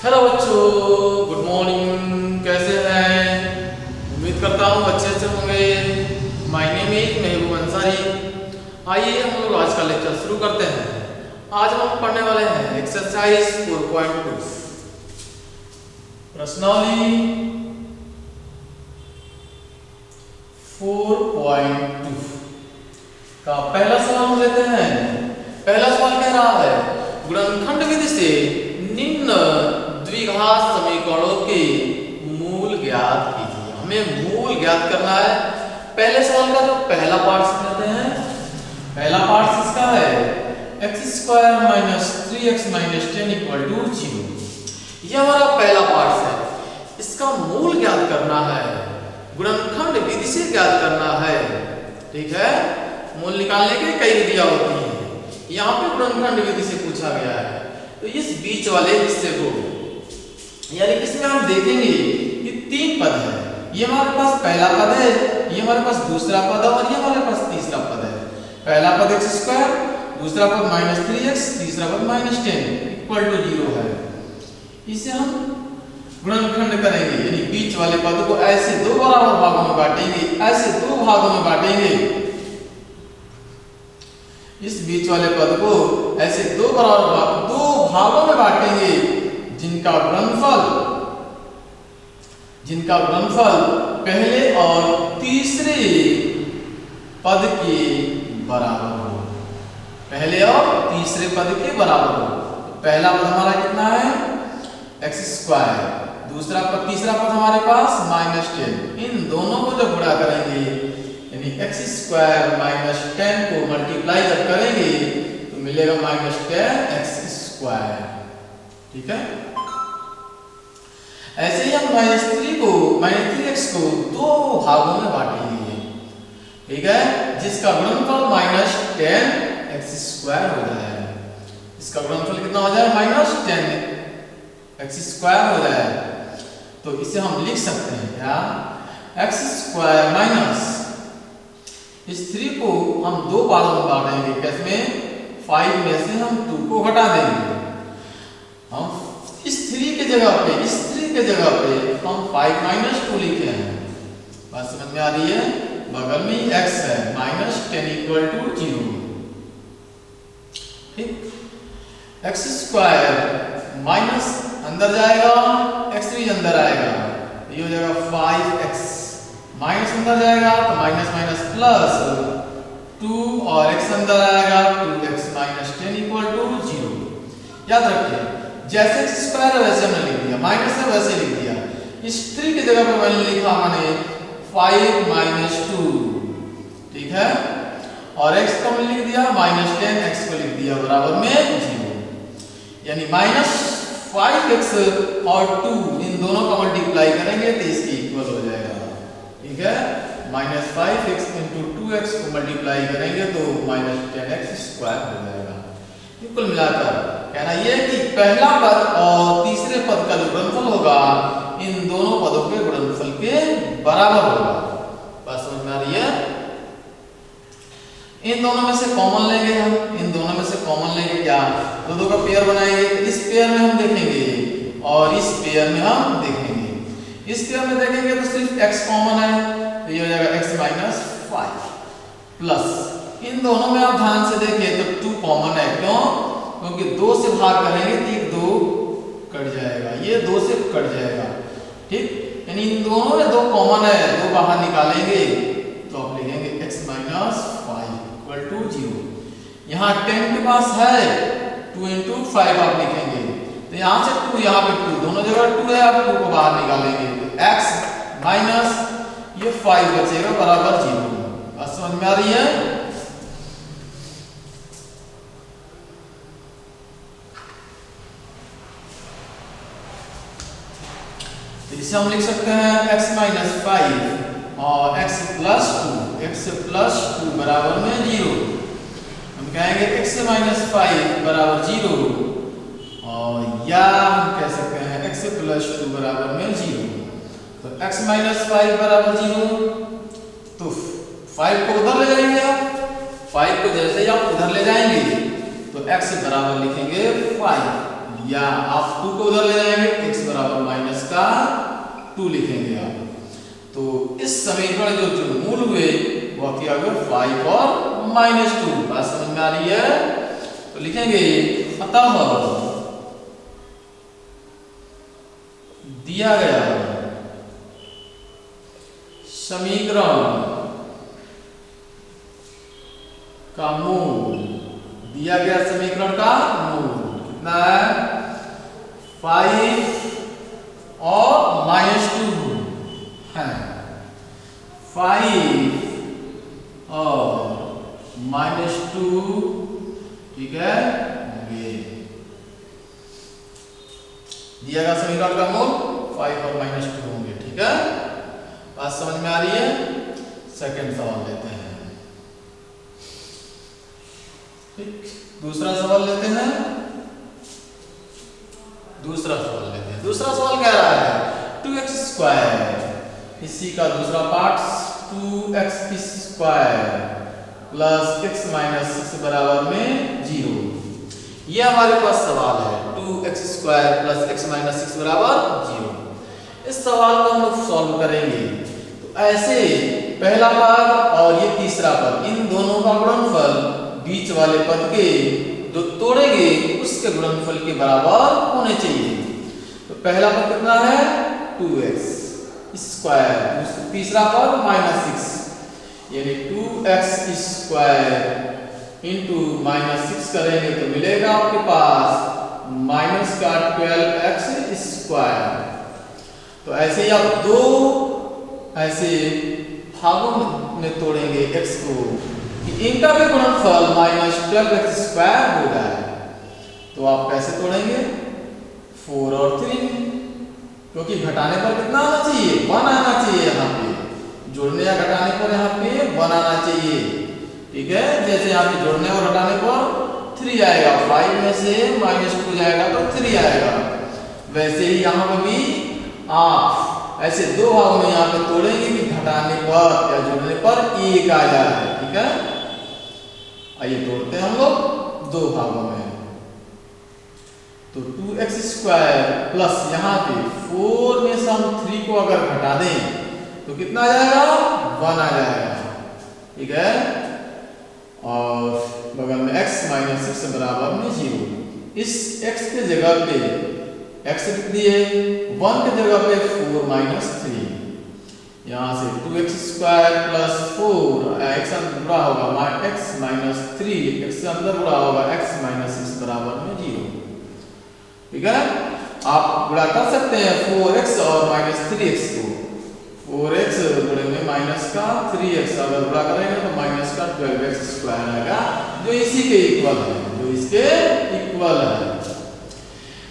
Hello बच्चों, good morning. कैसे हैं? उम्मीद करता हूँ अच्छे से होंगे। माय नेम इज महबूब अंसारी। आइए हम लोग आज का लेक्चर शुरू करते हैं। आज हम पढ़ने वाले हैं एक्सरसाइज 4.2 प्रश्नावली 4.2 का पहला सवाल हम लेते हैं। पहला सवाल कह रहा है गुणनखंड विधि से निम्न द्विघात समीकरणों के मूल ज्ञात कीजिए। हमें मूल ज्ञात करना है। पहले सवाल का जो पहला पार्ट समझते हैं। पहला पार्ट इसका है x² - 3x - 10 = 0। यह हमारा पहला पार्ट है। इसका मूल ज्ञात करना है, गुणनखंड विधि से ज्ञात करना है। ठीक है, मूल निकालने के कई विधियां होती हैं। यहाँ पे गुणनखंड विधि से पूछा गया है। तो इस बीच वाले हिस्से को, यानी इसमें हम देखेंगे ये तीन पद है। ये हमारे पास पहला पद है, ये हमारे पास दूसरा पद है और ये हमारे पास तीसरा पद है। पहला पद x², दूसरा पद -3x, तीसरा पद -10 = 0 है। इसे हम गुणनखंड करेंगे, यानी बीच वाले पद को ऐसे दो बराबर भागों में बांटेंगे, ऐसे दो भागों में बांटेंगे। इस बीच वाले पद को ऐसे दो भागों में बांटेंगे जिनका गुणनफल पहले और तीसरे पद के बराबर हो। पहले और तीसरे पद के बराबर हो। पहला पद हमारा कितना है x², तीसरा पद हमारे पास -10। इन दोनों को जब गुणा करेंगे, यानी x² - 10 को मल्टीप्लाई जब करेंगे तो मिलेगा -10x²। ठीक है, ऐसे ही हम -3x को दो भागों में बांटेंगे। ठीक है, जिसका गुणनफल -10x² हो जाए। इसका गुणनफल कितना हो जाए? -10x² हो जाए। तो इसे हम लिख सकते हैं क्या, x² माइनस इस 3 को हम दो भागों में बांटेंगे। कैसे? 5 में से हम 2 को घटा देंगे। हम इस 3 के जगह पे हम 5 - 2 लिखे हैं। बात समझ में आ रही है? बगल में x है, -10 = 0। ठीक, x² माइनस अंदर जाएगा, x भी अंदर आएगा, ये हो जाएगा 5x। माइनस अंदर जाएगा तो माइनस प्लस 2 और x अंदर आएगा 2x - 10 = 0। याद रखिए, जैसे x² है वैसे हमने लिख दिया, माइनस है वैसे लिख दिया। इस 3 की जगह पर मैंने लिखा 5 - 2। ठीक है, और x को हमने लिख दिया -10, x को लिख दिया बराबर में 0। यानी -5x और 2 इन दोनों का मल्टीप्लाई करेंगे तो इसके इक्वल हो जाएगा। ठीक है, -5x × 2x को मल्टीप्लाई करेंगे तो -10x² हो जाएगा। कुल मिलाकर कहना यह है कि पहला पद और तीसरे पद का जो गुणनफल होगा इन दोनों पदों के गुणनफल के बराबर होगा। बात समझ में आ रही है? इन दोनों में से कॉमन लेंगे हम, क्या? दो का पेयर बनाएंगे। इस पेयर में हम देखेंगे और इस पेयर में हम देखेंगे। इस पेयर में देखेंगे तो सिर्फ x कॉमन है, तो ये हो जाएगा x - 5 प्लस इन दोनों में आप ध्यान से देखें तो 2 कॉमन है। क्यों? क्योंकि 2 से भाग करेंगे तो एक 2 कट जाएगा, ये 2 से कट जाएगा। ठीक, यानी इन दोनों में 2 कॉमन है, 2 बाहर निकालेंगे तो आप लिखेंगे x - 5 = 0। यहाँ 10 के पास है, 2 × 5 आप लिखेंगे तो यहाँ से 2, यहाँ पे 2, दोनों जगह 2 है, आप 2 को बाहर निकालेंगे तो x माइनस ये 5 बचेगा बराबर 0। बात समझ में आ रही है? तो इसे हम लिख सकते हैं x - 5 और x + 2 बराबर में 0। हम कहेंगे x - 5 बराबर 0 और या हम कह सकते हैं x + 2 बराबर में 0। तो x - 5 बराबर 0, तो 5 को उधर ले जाएंगे आप। 5 को जैसे ही आप उधर ले जाएंगे तो x बराबर लिखेंगे 5। या आप 2 को उधर ले जाएंगे, x बराबर माइनस का 2 लिखेंगे आप। तो इस समीकरण जो मूल हुए वो क्या हुए 5 और -2। बात समझ में आ रही है? तो लिखेंगे अतः दिया गया समीकरण का मूल, दिया गया समीकरण का मूल कितना है 5 और -2 है। 5 और -2 ठीक है, ये दिया गया समीकरण का मूल 5 और -2 होंगे। ठीक है, बात समझ में आ रही है? सेकंड सवाल लेते हैं। ठीक, दूसरा सवाल लेते हैं। दूसरा सवाल कह रहा है 2x², इसी का दूसरा part 2x² plus x minus 6 बराबर में 0। ये हमारे पास सवाल है 2x² प्लस x माइनस 6 बराबर 0। इस सवाल को हम लोग सॉल्व करेंगे तो ऐसे पहला पद और ये तीसरा पद, इन दोनों का गुणनफल बीच वाले पद के जो तोड़ेंगे उसके गुणनफल के बराबर होने चाहिए। तो पहला पद कितना है 2x², तीसरा पद -6, यानी 2x² इंटू -6 करेंगे तो मिलेगा आपके पास माइनस का 12x²। तो ऐसे ही आप दो ऐसे भागों में तोड़ेंगे x को कि इनका भी गुणनफल -12x² होगा। तो आप कैसे तोड़ेंगे 4 और 3, क्योंकि घटाने पर कितना आना चाहिए 1 आना चाहिए, यहाँ पे जोड़ने या घटाने पर यहाँ पे 1 आना चाहिए। ठीक है, जैसे यहाँ पे जोड़ने और घटाने पर 3 आएगा, 5 में से -2 जाएगा तो 3 आएगा। वैसे ही यहाँ पे भी आप ऐसे दो भागों में यहाँ पे तोड़ेंगे कि घटाने पर या जोड़ने पर 1 आ जाए। ठीक है, आइए तोड़ते हैं हम लोग दो भागों में। तो 2x² प्लस यहाँ पे 4 में से हम 3 को अगर घटा दें तो कितना आ जाएगा 1 आ जाएगा। ठीक है, और बगल में x माइनस 6 बराबर में 0। इस x के जगह पे x लिख दिए, 1 के जगह पे 4 - 3, यहाँ से 2x² प्लस 4 x अंदर गुणा होगा x माइनस 3, x से अंदर गुणा होगा x माइनस 6 बराबर में 0। ठीक है, आप गुणा कर सकते हैं 4x और -3x को। 4x गुणे में माइनस का 3x अगर गुणा करेंगे तो माइनस का 12x² आएगा, जो इसी के इक्वल है, जो इसके इक्वल है।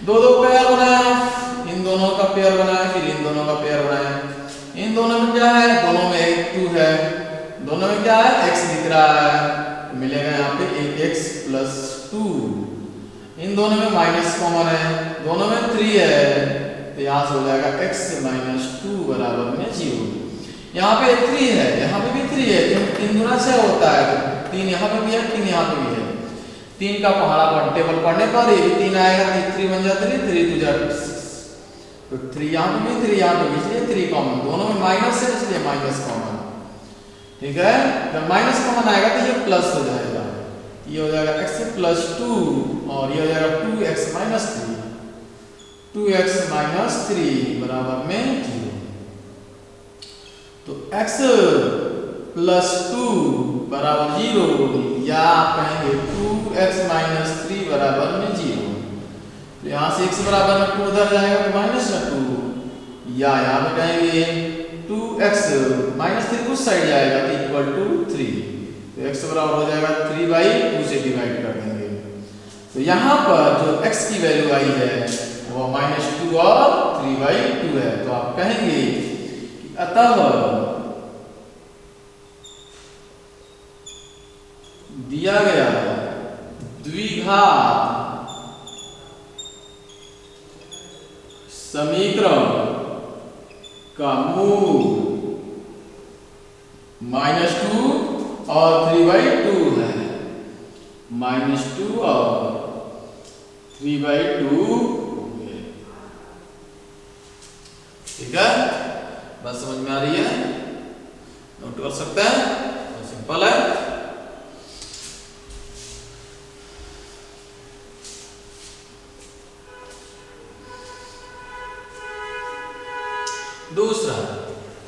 दो पेयर बनाया, इन दोनों का पेयर बनाया, फिर इन दोनों का पेयर बनाया। इन दोनों में क्या है, दोनों में 2 है, दोनों में क्या है x दिख रहा है, तो मिलेगा यहाँ पे 1x प्लस 2। इन दोनों में माइनस कॉमन है, दोनों में 3 है, तो यहाँ से हो जाएगा x माइनस 2 बराबर में 0। यहाँ पे 3 है, यहाँ पे भी 3 है, 3 गुना 6 होता है, 3 यहाँ पे भी है, 3 यहाँ पे भी है। 3 का पहाड़ा पर टेबल पढ़ने पर ये 3 आएगा, 3 बन जाता है 3 2 6, तो 3 यहाँ पे भी 3 यहाँ पे भी, इसलिए 3 कॉमन, दोनों में माइनस है इसलिए माइनस कॉमन। ठीक है, जब माइनस कॉमन आएगा तो ये प्लस हो जाएगा, ये हो जाएगा x प्लस 2 और ये हो जाएगा 2x माइनस 3, 2x माइनस 3 बराबर में 0। तो x प्लस 2 बराबर 0, या आप कहेंगे 2x माइनस 3 बराबर में 0। तो यहाँ से x बराबर में 2 उधर जाएगा तो माइनस 2, या यहाँ पे कहेंगे 2x माइनस 3 उस साइड जाएगा तो इक्वल टू 3, तो x बराबर हो जाएगा 3/2 से डिवाइड कर देंगे। तो यहाँ पर जो x की वैल्यू आई है वो -2 और 3/2 है। तो आप कहेंगे कि अतः दिया गया द्विघात समीकरण का मूल -2 और 3/2 है, -2 और 3/2 होंगे। ठीक है, बात समझ में आ रही है? नोट कर सकते हैं, तो सिंपल है। दूसरा,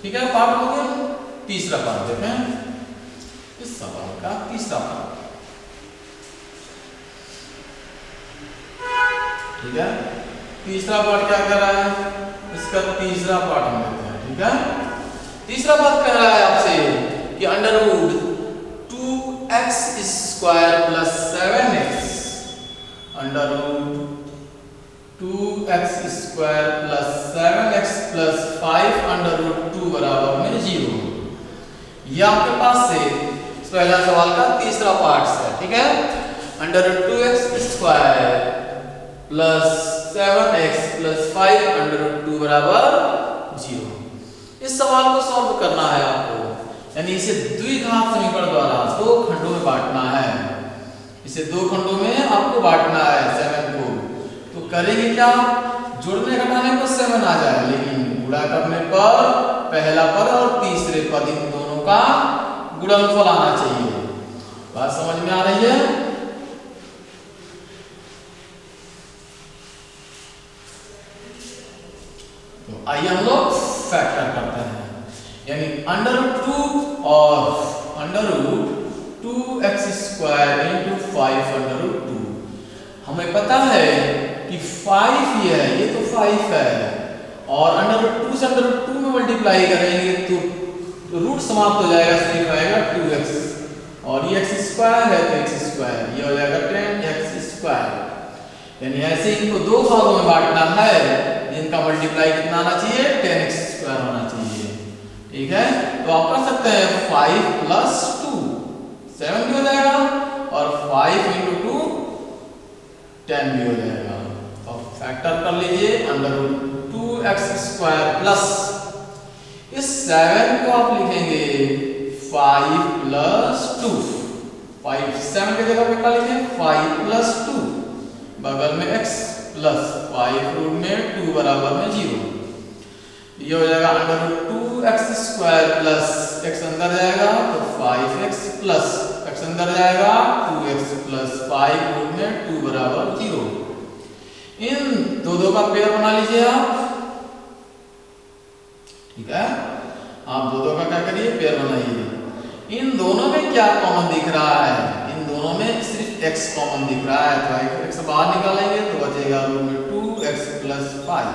ठीक है, पार्ट हो गया। तीसरा पार्ट देखें, इस सवाल का तीसरा पार्ट। ठीक है, तीसरा पार्ट क्या कह रहा है? इसका तीसरा पार्ट हम लेते हैं। ठीक है, तीसरा पार्ट कह रहा है आपसे कि under root 2x square plus 7x, under root 2x square plus 7x plus 5 under root 2 बराबर में 0। ये आपके पास से पहला सवाल का तीसरा पार्ट है। ठीक है, under root 2x square plus 7x plus 5 under root 2 बराबर 0। इस सवाल को सॉल्व करना है आपको, यानी इसे द्विघात समीकरण द्वारा दो खंडों में बांटना है। इसे दो खंडों में आपको बांटना है 7 को। तो करेंगे क्या? जोड़ने घटाने पर 7 आ जाए, लेकिन गुणा करने पर पहला पद और तीसरे पद इन दोनों का गुणनफल आना चाहिए। बात समझ में आ रही है? तो आइए हम लोग फैक्टर करते हैं, यानी अंडर रूट 2 और under root 2x square into 5 under root 2। हमें पता है कि 5 ही है, ये तो 5 है, और अंडर रूट 2 से अंडर रूट 2 में मल्टीप्लाई करेंगे तो रूट समाप्त हो जाएगा, सिर्फ आएगा 2x, और ये x स्क्वायर है तो x स्क्वायर, ये हो जाएगा 10x स्क्वायर। यानी ऐसे इनको दो भागों में बांटना है, इनका मल्टीप्लाई कितना आना चाहिए? 10x स्क्वायर होना चाहिए। ठीक है, तो आप कर सकते हैं 5 प्लस 2 7 भी हो जाएगा, और 5 इंटू 2 10 भी हो जाएगा। तो फैक्टर कर लीजिए, under root 2x square plus इस 7 को आप लिखेंगे 5 प्लस 2, 5 7 की जगह पे क्या लिखें? 5 प्लस 2, बगल में x प्लस 5 रूट में 2 बराबर में 0। ये हो जाएगा under root 2x square plus x अंदर जाएगा तो 5x प्लस x अंदर जाएगा 2x प्लस 5 रूट में 2 बराबर 0। इन दो का पेयर बना लीजिए आप। ठीक है, आप दो का क्या करिए? पेयर बनाइए। इन दोनों में क्या कॉमन दिख रहा है? इन दोनों में सिर्फ x कॉमन दिख रहा है, तो x बाहर निकालेंगे तो बचेगा रूट में 2x प्लस 5।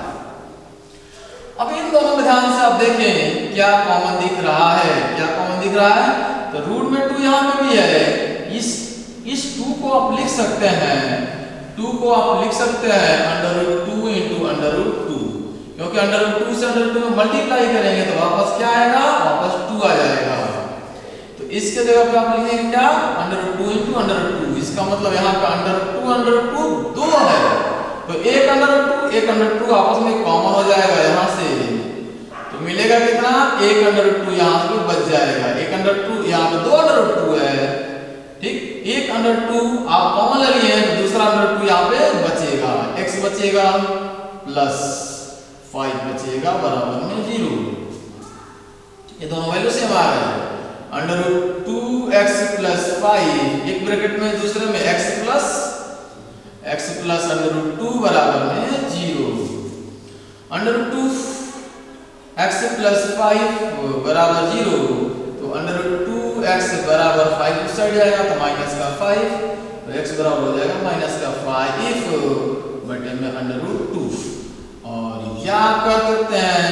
अब इन दोनों में ध्यान से आप देखें क्या कॉमन दिख रहा है। क्या कॉमन दिख रहा है? तो रूट में 2 यहाँ पे भी है, इस 2 को आप लिख सकते हैं, 2 को आप लिख सकते हैं under root 2 into under root 2, क्योंकि अंडर रूट 2 से अंडर रूट 2 में मल्टीप्लाई करेंगे तो वापस क्या आएगा? वापस 2 आ जाएगा। तो इसके जगह पे आप लिखेंगे क्या? Under root 2 into under root 2। इसका मतलब यहाँ का अंडर रूट 2 2 है, तो एक अंडर रूट 2 आपस में कॉमन हो जाएगा यहाँ से, तो मिलेगा कितना? एक अंडर रूट 2 यहाँ पे बच जाएगा। एक अंडर रूट 2 यहाँ पे 2 अंडर रूट 2 है। ठीक, एक अंडर रूट 2 आप कॉमन ले लिए हैं, तो दूसरा अंडर रूट 2 यहाँ पे बचेगा, x बचेगा प्लस 5 बचेगा बराबर में 0। ये दोनों वैल्यू सेम आ गए। अंडर रूट 2x प्लस 5, एक ब्रैकेट में दूसरे में x प्लस अंडर रूट 2 बराबर में 0। अंडर रूट 2x प्लस 5 बराबर 0, तो अंडर रूट 2x बराबर 5 उस साइड जाएगा तो माइनस का 5, तो x बराबर हो जाएगा माइनस का 5 बटे में अंडर रूट 2। और या कर देते हैं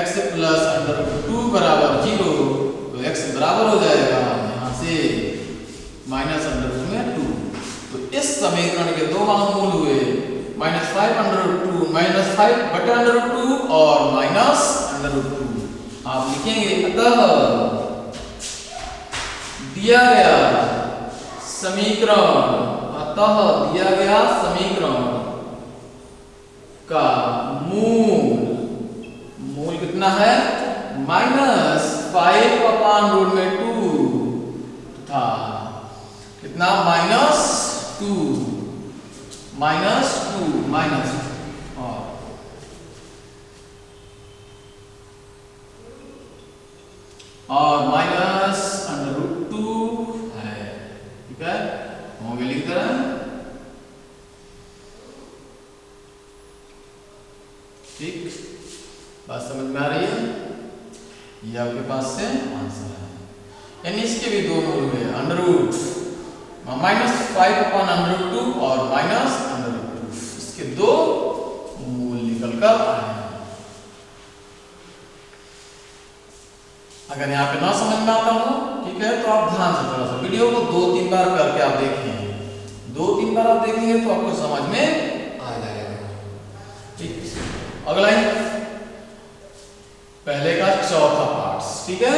x प्लस अंडर रूट 2 बराबर 0, तो x बराबर हो जाएगा यहाँ से माइनस अंडर रूट में 2। तो इस समीकरण के दो मूल हुए -5 अंडर रूट 2, -5 बटे अंडर रूट 2 और माइनस अंडर रूट 2। आप लिखेंगे अतः दिया गया समीकरण का मूल कितना है? -5 अपान रूट में 2 था, कितना? -2 -2 और -√2 है, ठीक है, होंगे लिख दे रहे हैं, ठीक, बात समझ में आ रही है, ये आपके पास से आंसर है। यानी इसके भी दो मूल हुए, -5/√2 और -√2, इसके दो मूल निकल कर आए हैं। अगर यहाँ पे ना समझ में आता हो, ठीक है, तो आप ध्यान से थोड़ा सा वीडियो को 2-3 बार करके आप देखें, 2-3 बार आप देखेंगे तो आपको समझ में आ जाएगा, ठीक। अगला पहले का चौथा पार्ट्स, ठीक है,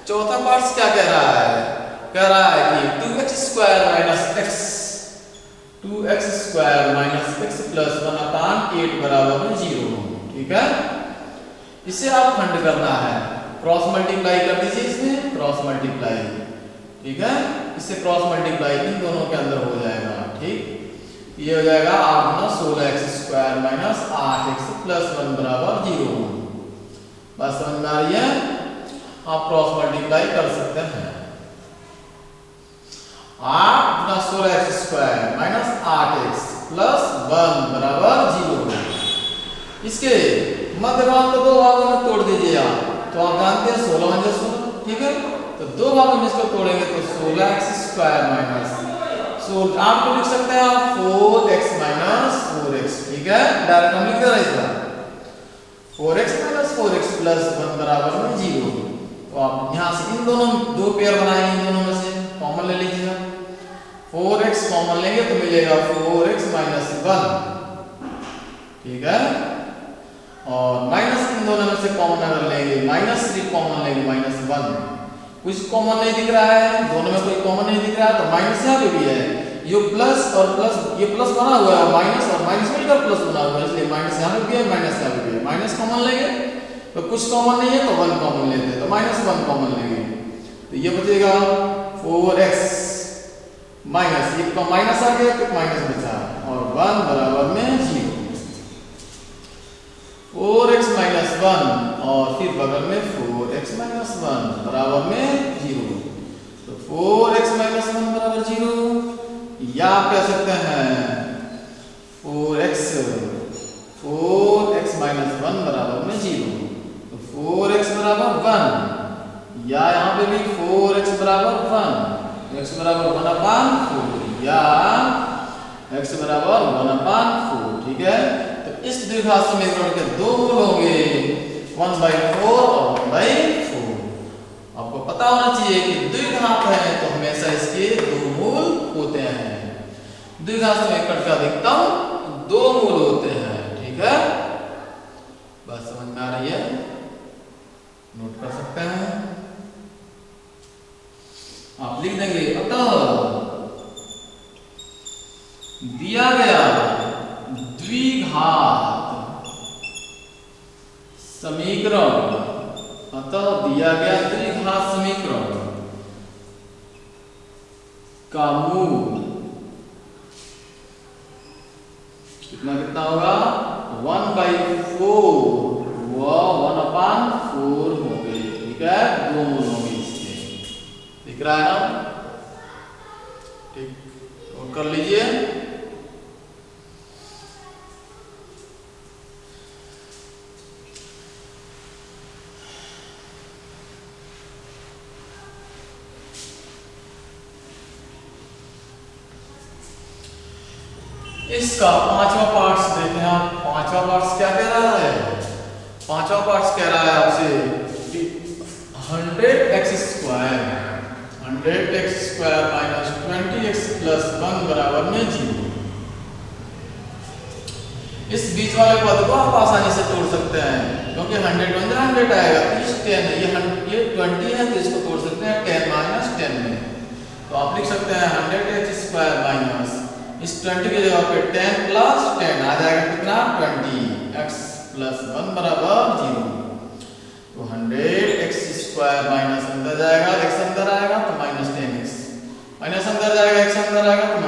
चौथा पार्ट्स क्या कह रहा है, कह रहा है कि 2x² - x 2x² - x + 1/8 बराबर 0, ठीक है। इसे आप खंड करना है, क्रॉस मल्टीप्लाई कर दीजिए, इसमें क्रॉस मल्टीप्लाई, ठीक है, इससे क्रॉस मल्टीप्लाई इन दोनों के अंदर हो जाएगा, ठीक। ये हो जाएगा 8 × 16x² - 8x + 1 बराबर 0। बात समझ में आ रही है, आप क्रॉस मल्टीप्लाई कर सकते हैं। 8 × 16x² - 8x + 1 बराबर 0। इसके मध्यभाग को दो भागों में तोड़ दीजिए आप, तो आप जानते हैं 16 × 16, ठीक है, तो दो भागों में इसको तोड़ेंगे तो 16x² - आप तो लिख सकते हैं आप 4x - 4x, ठीक है, डायरेक्ट हम लिख दे रहे हैं इसका 4x - 4x + 1 बराबर 0। तो आप यहाँ से इन दोनों दो पेयर बनाएंगे, इन दोनों में से कॉमन ले लीजिएगा, 4x कॉमन लेंगे तो मिलेगा 4x - 1, ठीक है, और माइनस इन दोनों में से कॉमन अगर लेंगे, -3 कॉमन लेंगे, -1, कुछ कॉमन नहीं दिख रहा है, दोनों में कोई कॉमन नहीं दिख रहा है, तो माइनस यहाँ पे भी है, ये प्लस और प्लस, ये प्लस बना हुआ है, माइनस और माइनस मिलकर प्लस बना हुआ है, इसलिए माइनस यहाँ पे भी है, माइनस यहाँ पे भी है, माइनस कॉमन लेंगे तो कुछ कॉमन नहीं है तो 1 कॉमन लेते हैं, तो -1 कॉमन लेंगे, तो ये बचेगा 4x माइनस, एक का माइनस आ गया तो माइनस बचा, और 1 बराबर में 0, 4x - 1 और फिर बगल में 4x - 1 बराबर में 0, तो 4x - 1 बराबर 0, या आप कह सकते हैं 4x - 1 बराबर में 0, तो 4x बराबर 1, या यहाँ पे भी 4x बराबर 1, x बराबर 1/4, या x बराबर 1/4, ठीक है। तो इस द्विघात समीकरण के दो मूल होंगे 1/4 और 1/4। आपको पता होना चाहिए कि द्विघात है तो हमेशा इसके दो मूल होते हैं, द्विघात समीकरण का अधिकतम 2 मूल होते हैं, ठीक है, बात समझ में आ रही है, नोट कर सकते हैं, आप लिख देंगे, अतः दिया गया द्विघात समीकरण, अतः दिया गया द्विघात समीकरण का मूल कितना होगा, 1/4 व 1/4 होंगे, ठीक है, दो मूल होंगे इसके, दिख रहा है ना, ठीक, तो कर लीजिए। इसका पांचवा पार्ट्स देखें आप, पांचवा पार्ट्स क्या कह रहा है, पांचवा पार्ट्स कह रहा है आपसे 100x² - 20x + 1 बराबर में 0। इस बीच वाले पद को आप आसानी से तोड़ सकते हैं, क्योंकि 100 में 100 आएगा, तो इस 10 है, ये 20 है, तो इसको तोड़ सकते हैं 10 - 10 में, तो आप लिख सकते हैं 100x² इस 20 की जगह पे 10 + 10 आ जाएगा, कितना 20x + 1 बराबर 0, तो 100x² माइनस अंदर जाएगा, x अंदर आएगा तो -10x, माइनस अंदर जाएगा, x अंदर आएगा तो